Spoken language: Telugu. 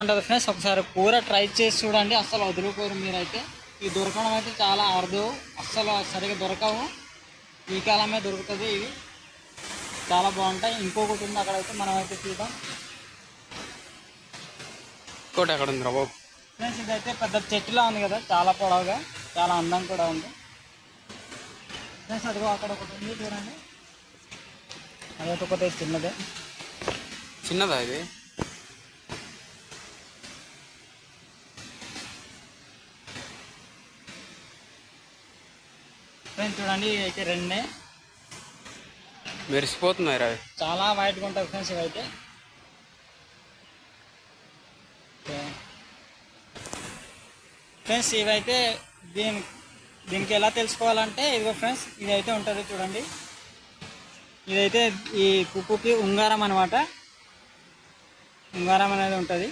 ఉంటుంది ఫ్రెండ్స్. ఒకసారి కూర ట్రై చేసి చూడండి, అస్సలు వదులుకోరు మీరైతే. ఇవి దొరకడం అయితే చాలా అరుదు, అస్సలు సరిగా దొరకవు. ఈ కాలమే దొరుకుతుంది. ఇవి చాలా బాగుంటాయి. ఇంకొకటి ఉంది అక్కడైతే, మనం అయితే చూద్దాం. ఇంకోటి అక్కడ ఉంది బాబు ఫ్రెండ్స్, ఇదైతే పెద్ద చెట్టులా ఉంది కదా, చాలా పొడవుగా, చాలా అందం కూడా ఉంది ఫ్రెండ్స్. అదిగో అక్కడ ఒకటి ఉంది చూడండి, అదైతే ఒకటి చిన్నదే. చిన్నదా ఇది? ఫ్రెండ్స్ చూడండి, అయితే రెండే మెరిసిపోతున్నాయి రా, చాలా వైట్గా ఉంటుంది ఫ్రెండ్స్. ఇవైతే ఫ్రెండ్స్, ఇవైతే దీనికి ఎలా తెలుసుకోవాలంటే, ఇదిగో ఫ్రెండ్స్, ఇదైతే ఉంటుంది చూడండి. ఇదైతే ఈ కుక్కుకి ఉంగారం అనమాట. ఉంగారం అనేది ఉంటుంది.